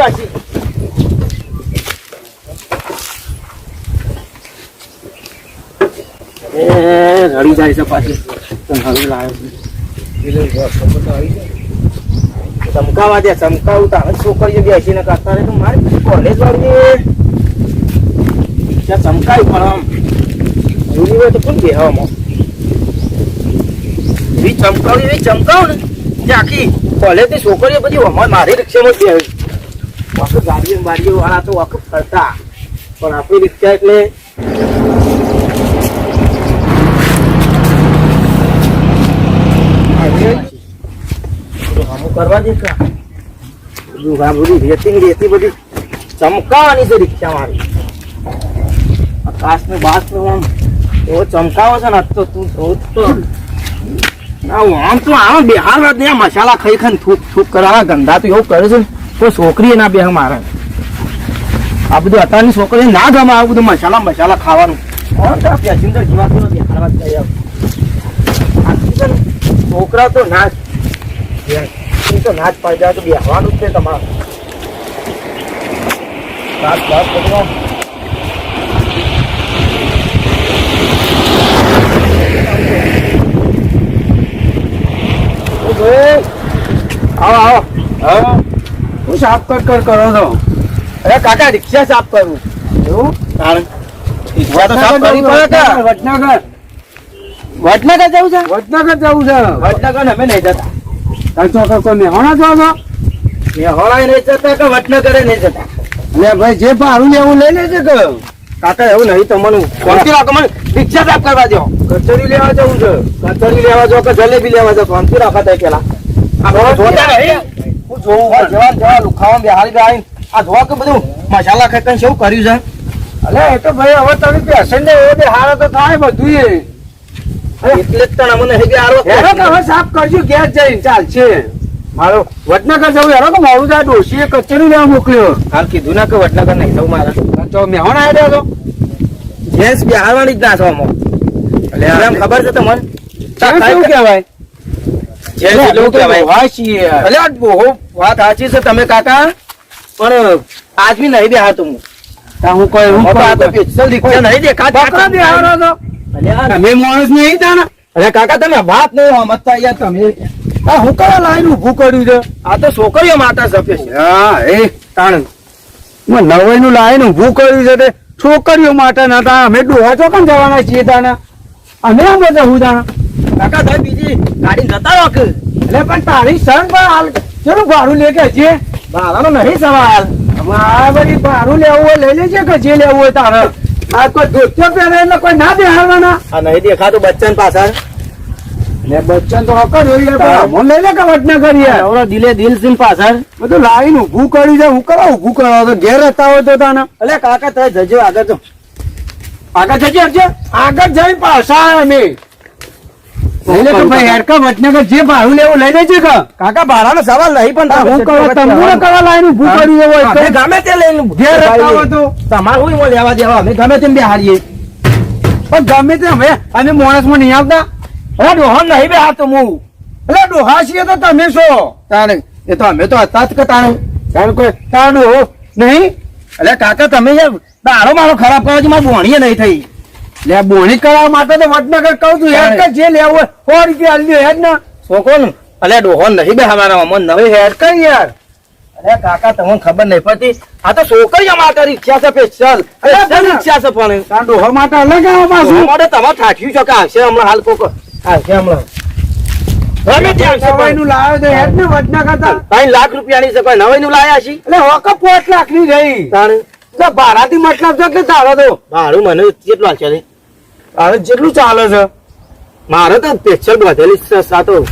પાછી રડી જાય છે પાછી ચમકાવા દે ચમકાવું તારે છોકરીઓ બેસીને કરતા રહે તો મારે કોલેજ વાળી ત્યાં ચમકાયું પણ આમ જૂની હોય તો કોણ બેહવામાં એવી ચમકાવ ને જે આખી કોલેજની છોકરીઓ બધી મારી રિક્ષામાં જ બેહે વખત ગાડીઓ બારીઓ વાળા તો વખત ફરતા પણ આપણી રિક્ષા એટલે કરવા દે રેતી બધી ચમકાવાની છે રિક્ષા મારી આકાશ ને બાસ આમ એવો ચમકાવો છે ને તો તું આમ તો આમ બિહાર વાત નહીં મસાલા ખાઈ ખાઈને થૂક કરાવા ગંદા તો એવું કરે છે કોઈ છોકરી ના બે મારે આ બધું અત્યારની છોકરી ના ગમે આવું બધું મસાલા ખાવાનું પેસેન્જર જીવાતું નથી બિહાર વાત કરી છોકરા તો ના તો ના જ પાડી જાય તો બેસવાનું જ છે તમારે આવો હું સાફ કરો છો અરે કાકા રિક્ષા સાફ કરું એવું વડનગર જવું છે વડનગર અમે નહીં જતા કોઈ મેહોણા છો મેહોણા નહીં જતા કે વડનગરે નહીં જતા એટલે ભાઈ જે ભાડું લેવું લઈ લેજે કે કાકા એવું નહીં તમને ફોનથી રાખો મને રિક્ષા સાફ કરવા દો કચોરી લેવા જવું છે કચોરી લેવા જાવ કે જલેબી લેવા જાવ ફોનથી રાખા થાય પેલા જોતા નહીં હું જોઉં જવા લુખાવા બેહારી બેહારી આ જોવા કે બધું મસાલા ખાઈ શું કર્યું છે અલે એ તો ભાઈ હવે તમે પેસેન્જર એવો બે હારો તો થાય બધું એટલે જ તને મને હવે સાફ કરજો ગેસ જઈને ચાલશે મારો વડનગર જવું હેરો કે મારું ત્યાં ડોશીએ કચેરી લેવા મોકલ્યો હાલ કીધું ના કે વડનગર નહીં જવું મારા તો મેહોણા આવ્યા તો ગેસ બિહારવાની જ ના છો અમો એટલે એમ ખબર છે તમને શું કહેવાય વાત સાચી છે તમે કાકા પણ આજમી નહીં બેહાતો હું હું કોઈ નહીં દેખા તમે માણસ નહીં તાના અરે કાકા તમે વાત નહીં સમજતા યાર તમે હું કયા લાઈન ઉભું કર્યું છે આ તો છોકરીઓ માતા સફે છે હા એ તાણ નવાઈ નું લાઈન ઉભું કર્યું છે તે છોકરીઓ માટે નતા અમે ડોહા ચોકન જવાના છીએ તાના અમે આમ જવું તાના કાકા તમે બીજી ગાડી જતા રહો કે એટલે પણ તારી સંગ હાલ ચલો ભાડું લે કે છે ભાડાનો નહીં સવાલ બધી ભાડું લેવું હોય લઈ લેજે કે જે લેવું હોય તારે આ કોઈ ધોતિયો પહેરે એટલે કોઈ ના બેહાડવાના આ નહીં દેખાતું બચ્ચન પાછળ ને બચ્ચન તો હકર લઈ લે કે વડનગર યાર દિલે દિલ સિંહ પાછળ બધું લાઈન ઉભું કરી દે હું કરવા ઉભું કરવા તો ઘેર હતા હોય તો તાને એટલે કાકા તમે જજો આગળ તો આગળ જજો આગળ જઈ પાછા અમે વડનગર જે ભાડું લેવું લઈ લેજે કાકા ભાડાનો સવાલ નહીં પણ હું કરવા લાઈન ઉભું કર્યું હોય ગમે તે લઈને ઘેર તો તમારે હું લેવા દેવા અમે ગમે તેમ બેહારીએ પણ ગમે તે અમે માણસ માં નહીં આવતા અરે ડોહા નહીં બેહારતો હું એટલે ડોહા છીએ તો તમે છો તાણે એ તો અમે તો હતા જ કે તાણે કોઈ તાણું નહીં એટલે કાકા તમે દાડો મારો ખરાબ કરો છો મારે બોણીએ નહીં થઈ લે બોણી કરવા માટે તો વડનગર કહું છું હેડ જે લેવું હોય 100 રૂપિયા આલ્યો હેડ ને છોકરો ને અલે ડોહો નહીં બે અમારા મન નવી હેડ કઈ યાર અરે કાકા તમને ખબર નહીં પડતી આ તો છોકરીઓ માટે રિક્ષા છે સ્પેશિયલ રિક્ષા છે પણ આ ડોહો માટે અલગ આવે પાછું માટે તમારે ઠાઠ્યું છે કે આવશે હમણાં હાલ કોક આવશે હમણાં તમે ત્યાં નવાઈ નું લાવ્યો તો હેડ ને વડનગર 3 લાખ રૂપિયાની છે કોઈ નવાઈ નું લાયા છે એટલે હોક 5 લાખ ની રહી તાણે ભાડાથી મતલબ છે કે તારો તો ભાડું મને કેટલું છે તારે જેટલું ચાલે છે મારે તો સ્પેશિયલ બધેલી સાતો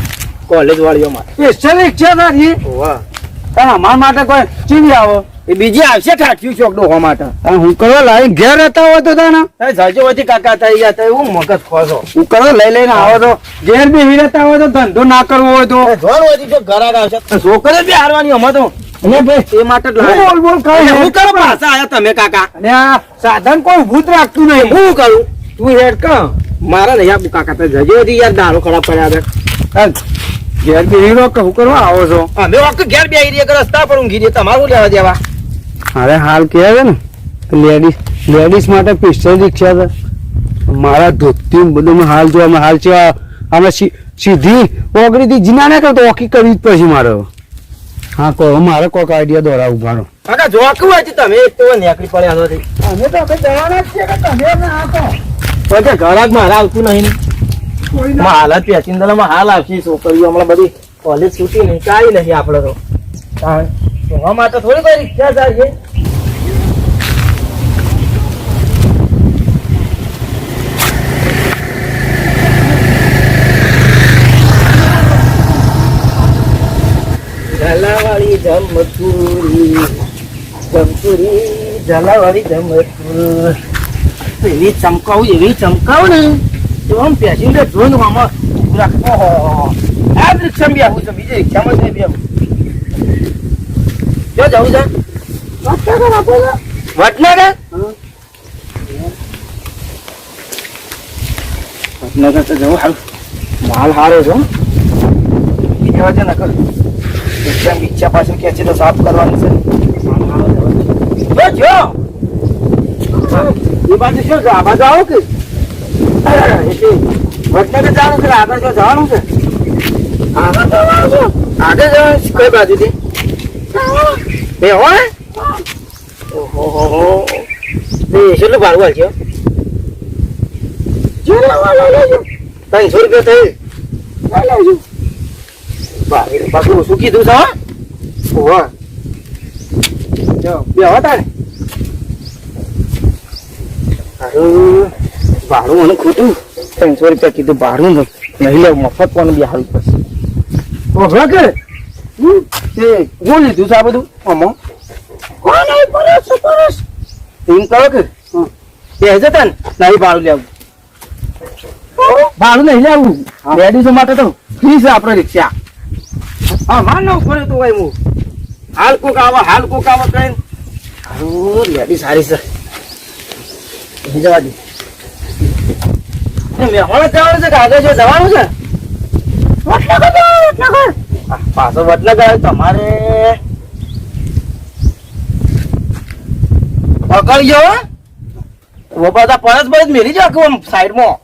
કોલેજ વાળીઓ માટે સ્પેશિયલ રિક્ષા તારી પણ અમારા માટે કોઈ ચીવી આવો એ બીજી આવશે ઠાઠ્યું ચોક ડોહા માટે હું કરવા લાઈન ઘેર રહેતા હોય તો તાને જજો વચ્ચે કાકા થઈ ગયા તો હું મગજ ખોસો હું કરવા લઈને આવો તો ઘેર બેસી રહેતા હોય તો ધંધો ના કરવો હોય તો જોર હોય તો ઘરાક આવશે છોકરે બી હારવાની અમે તો એ માટે બોલ બોલ હું કરો પાછા આયા તમે કાકા અને આ સાધન કોઈ ભૂત રાખતું નહીં હું કરું તું હેડ ક મારા નહીં આપું કાકા તો જજો યાર દારૂ ખરાબ કર્યા ઘેર બેહી રહો કે હું કરવા આવો છો? અમે વખત ઘેર બેહી રહીએ કે રસ્તા પર ઊંઘી રહીએ, તમારું લેવા દેવા. અરે હાલ કહેવાય ને લેડીઝ માટે પિસ્ટલ રિક્ષા છે. મારા ધોતી બધું હાલ જો અમે હાલ છે અમે સીધી ઓગળીથી જીના ના કરતો ઓકી કરવી જ પછી મારે. હા કહો મારે કોઈક આઈડિયા દોરાવું મારો. કાકા જોવા હોય તમે એક તો નેકડી પડ્યા નથી. અમે તો આપણે જવાના જ છે કે તમે ના કહો. પછી ઘરાક મારા આવતું નહીં. હાલત પેસેન્જરમાં હાલ આવશે. છોકરીઓ હમણાં બધી કોલેજ છૂટી નહીં, કાંઈ નહીં આપણે તો. જોવામાં તો થોડી કોઈ રિક્ષા જાય. ઝાલાવાળી જમપુરી ઝાલાવાળી જમપુર એવી ચમકાવું ને તો આમ પેસેન્જર જોઈને આમાં રાખો. આ જ રિક્ષામાં બેહું છે, બીજી રિક્ષામાં નહીં બેહું. જો જવું છે વડનગર. વડનગર તો જવું સારું, માલ સારો છે. બીજા વજન નકર રિક્ષા પાછળ કે છે તો સાફ કરવાનું છે. જો એ બાજુ શું છે? આ બાજુ આવો કે વડનગર જવાનું છે? આગળ જો જવાનું છે? આગળ જવાનું કઈ બાજુથી? બે હોય ઓહો કેટલું ભાડું હાલશે? 300 રૂપિયા થઈ. પાછું શું કીધું છે? બે હતા ને ભાડું મને ખોટું 300 રૂપિયા કીધું. ભાડું નહીં લેવું, મફત પણ બેહાડવું પડશે. ઓહો કે કોણ લીધું છે આ બધું? આમાં એમ કરો કે બે જતા ને નહીં ભાડું લેવું. ભાડું નહીં લેવું, લેડીઝો માટે તો ફ્રી છે આપણે રિક્ષા. હા માન ન પડે તો ભાઈ હું હાલ કોક આવા કઈ લેડી સારી છે. જવા દે. મેહોણા જવાનું છે કે આગળ જો જવાનું છે? વડનગર. પાછો વડનગર તમારે પકડજો. બધા પરત મેલી જાવ આમ સાઈડમાં.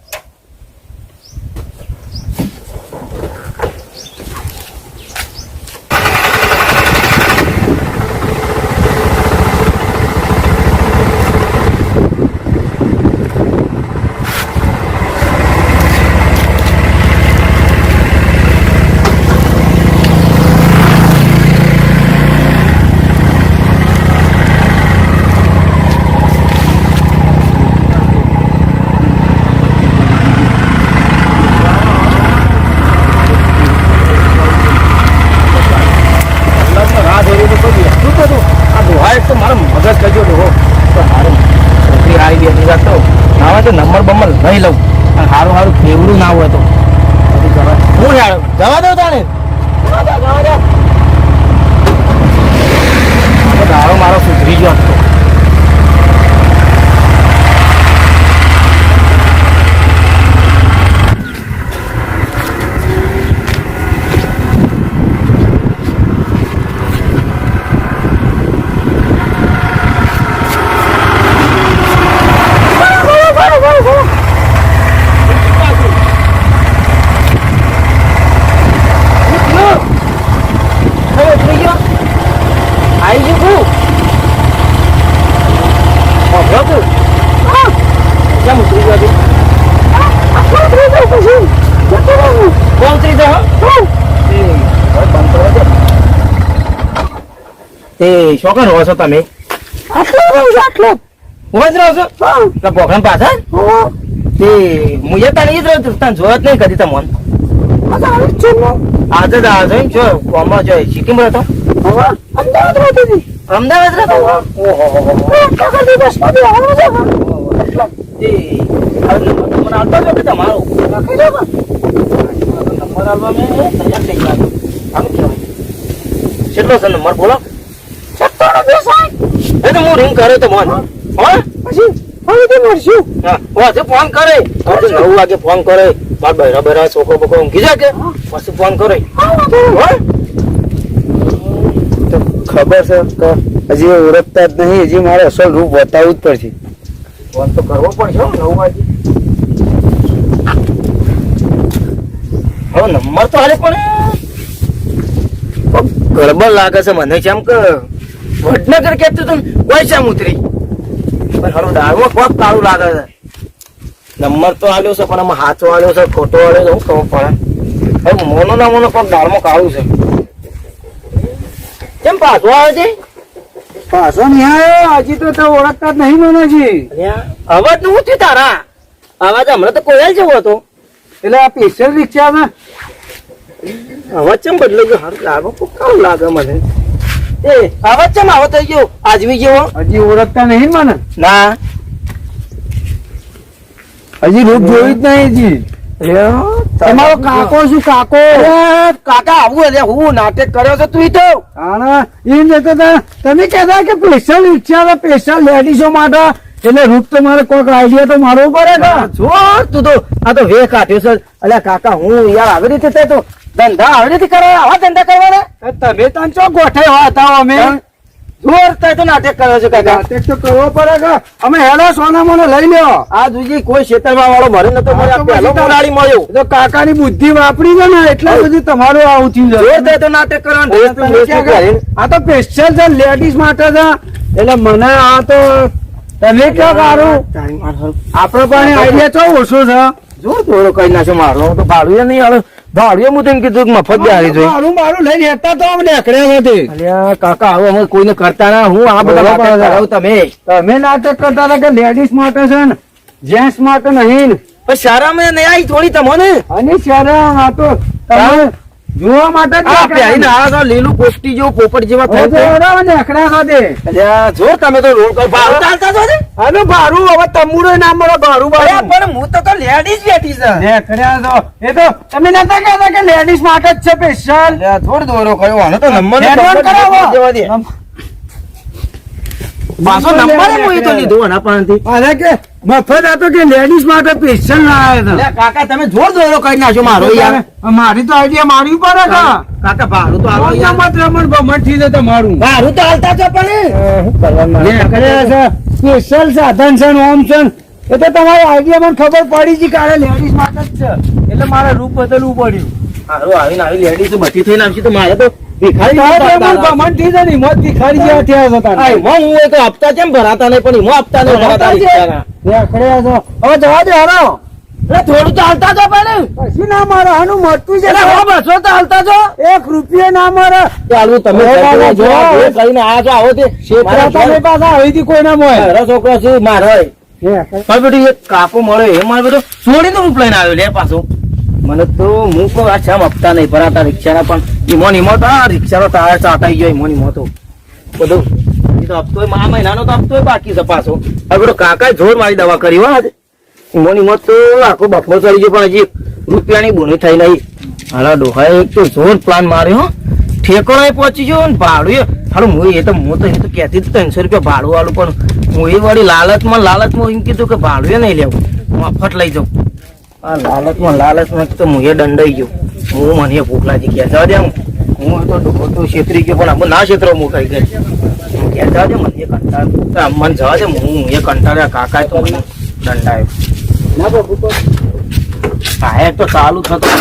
નંબર બમ્બર નહીં લઉં અને સારું ફેવરું ના હોય તો હું જવા દઉં તાને. દારો મારો સુધરી ગયો હતો. શોખન રહો છો તમે? આટલો રહો છો પોખરણ પાછળ? હું એ તને જ રહું તને જોત નહીં કદી તમને. આજે જ આવે જો આમાં જો સિટીમાં રહેતો? અમદાવાદ રહેતો? નંબર આવતો જો કે તમારો નંબર આવવા મેં તૈયાર થઈ ગયા. આમ કેવાય કેટલો છે નંબર બોલો? હું રિંગ કરે તો મોન પછી ફોન કરે 9 વાગે ફોન કરે બાર બહેરા બહેરા છોકરો બોકરો ઊંઘી જાય કે પછી ફોન કરો તો ખબર છે કે હજી એ ઓળખતા જ નહીં, હજી મારે અસલ રૂપ બતાવવું જ પડશે. ફોન તો કરવો પડશે 9 વાગે. હવે નંબર તો હાલે પણ ગડબડ લાગે છે મને. જેમ કે વડનગર કેતું તું કોઈ છે ઉતરી પણ હાલો દાળમાં કોક કાળું લાગે છે. નંબર તો આલ્યો છે પણ આમાં હાચો આલ્યો છે ખોટો આલ્યો છે, હું ખબર પડે. હવે મોનો ના મોનો કોક દાળમાં કાળું છે. કેમ પાછો આવે છે? પાછો નહીં આવ્યો હજી તો તે ઓળખતા જ નહીં મને હજી. અવાજ નું શું થયું તારા? અવાજ હમણાં તો કોયલ જેવો હતો. એટલે આ સ્પેશિયલ રિક્ષામાં અવાજ ચમ બદલો ગયો? હારું લાગે કોક કાળું લાગે મને. એ અવાજ ચમ આવો થઈ ગયો આજમી જેવો? હજી ઓળખતા નહીં મને, ના હજી રૂપ જોયું જ નહીં હજી. તમારો કાકો શું કાકો? કાકા આવું એટલે હું નાટક કર્યો છે તું તો. આના એમ જતો હતા તમે કહેતા કે સ્પેશિયલ રિક્ષા સ્પેશિયલ લેડીઝો માટે, એટલે રૂપ તો મારે કોઈક આઈડિયા તો મારવો પડે ને. જો તું તો આ તો વેહ કાઢ્યો છે. અલ્યા કાકા હું યાર આવી રીતે તે તો ધંધા આવી રીતે કરવા આવા ધંધા કરવાના? તમે તને ચો ગોઠવ્યા હતા અમે? જોર તે તો નાટક કર્યો છે કાકા. નાટક તો કરવો પડે કે અમે હેલો સોના મને લઈ લ્યો. આ જોજી કોઈ ખેતરમાં વાળો ભરે નતો મળ્યો, આ પહેલો બોલાડી મળ્યો. તો કાકાની બુદ્ધિ વાપરી છે ને એટલે બધું તમારું આવું થયું છે. જોર તે તો નાટક કરવાનું. આ તો સ્પેશિયલ છે લેડીઝ માટે છે, એટલે મને આ તો તમે ક્યાં કાઢું આપડે પણ આઈડિયા ચો ઓછો છે. જો થોડો કઈ નાખો મારો તો ભાડું નહીં આવે. ભાડું હું તેમ કીધું કે મફત બેહારી જોઈએ. મારું લઈને હેતા તો અમે નીકળ્યા નથી. અલ્યા કાકા હવે અમે કોઈને કરતા ના. હું આ બધા નાટક કરાવું તમે નાટક કરતા હતા કે લેડીઝ માટે છે ને જેન્ટ્સ માટે નહીં ને. પણ શરમ એ નહીં આવી થોડી તમને? અને શરમ આ તો તમે જોવા માટે જ આ પહેરીને આ તો લીલું પોપટી જેવું પોપટ જેવા થઈ ગયા. નીકળ્યા સાથે. અલ્યા જો તમે તો રોડ પર ભાડું ચાલતા છો ને? હવે ભારું હવે તમુડો ના મળે ભારું અલ્યા ભાડું પણ હું તો લેડીઝ બેઠી છે. નીકળ્યા તો એ તો તમે નતા કહેતા કે લેડીઝ માટે જ છે સ્પેશિયલ. અલ્યા થોડ દોરો કયો આનો તો નંબર હેડવાન કરાવો. દેવા દે. પાછો નંબર હું એ તો લીધો આના પાસેથી. અરે કે મફત આ તો કે લેડીઝ માટે સ્પેશિયલ ના આવ્યા અલ્યા કાકા તમે જોર દોરો કરી નાખો મારો યાર. હતા. મારી તો આઈડિયા મારવી પડે કે કાકા ભાડું તો આલો યાર. મત રમણ બમણ થી જતો મારું. ભાડું તો હાલતા છો પણ શું કરવાનું? નીકળ્યા છે સ્પેશિયલ સાધન છે ને ઓમ છે ને. એ તો તમારી આઈડિયા મને ખબર પડી છે કે લેડીઝ માટે જ છે, એટલે મારે રૂપ બદલવું પડ્યું. હારું આવીને આવી લેડીઝ બધી થઈને આવશે તો મારે તો ભિખારી બમણ થી છે ને હિંમત ભિખારી જેવા થયા હતા. હું એ તો હપ્તા કેમ ભરાતા નહીં પણ હું હપ્તા નહીં ભરાતા રિક્ષાના. નીકળ્યા છો હવે જવા દે હારો. એટલે થોડું તો હાલતા છો પણ. પછી ના મારે આનું મળતું છે એટલે હો બસો તો હાલતા છો. 1 રૂપિયા ના મારે. ચાલુ તમે જો કરીને આ જો આવો તે તમે પાછા હવેથી કોઈ ના મળે. મારો છોકરો છે મારો પણ બધું એક કાપો મળે એ મારે બધું છોડીને રૂપ લઈને આવ્યો લે પાછો. મને તો હું કહું આ છામ હપ્તા નહીં ભરાતા રિક્ષાના પણ ઈમો નિમો તો આ રિક્ષાનો ટાયર ચાટાઈ ગયો ઈમો નિમો તો બધું એ તો હપ્તો આ મહિનાનો તો હપ્તો બાકી છે પાછો. હવે બધો કાકાએ જોર મારી દવા કરી હો આજે. ઈમો નિમો તો આખો બફો ચડી ગયો પણ હજી રૂપિયાની બોની થઈ નહીં. હાલા ડોહાએ એક તો જોર પ્લાન માર્યો. ઠેકોણાએ પહોંચી ગયો ને ભાડું હારું હું એ તો કહેતી 300 રૂપિયા ભાડું વાળું પણ હું એ વળી લાલચમાં એમ કીધું કે ભાડું નહીં લેવું મફત લઈ જાઉં. આ લાલચમાં તો હું એ દંડાઈ ગયો. હું મને ભૂખ લાગી ગયા જવા દે. હું તો ડોકો છેતરી ગયો પણ ના છેતરો હું કઈ ગઈ ગયા જવા દે. મને કંટાળ મને જવા દે. હું એ કંટાળ્યા કાકા તો મને દંડાયો ના બાપુ. હા તો ચાલુ થતું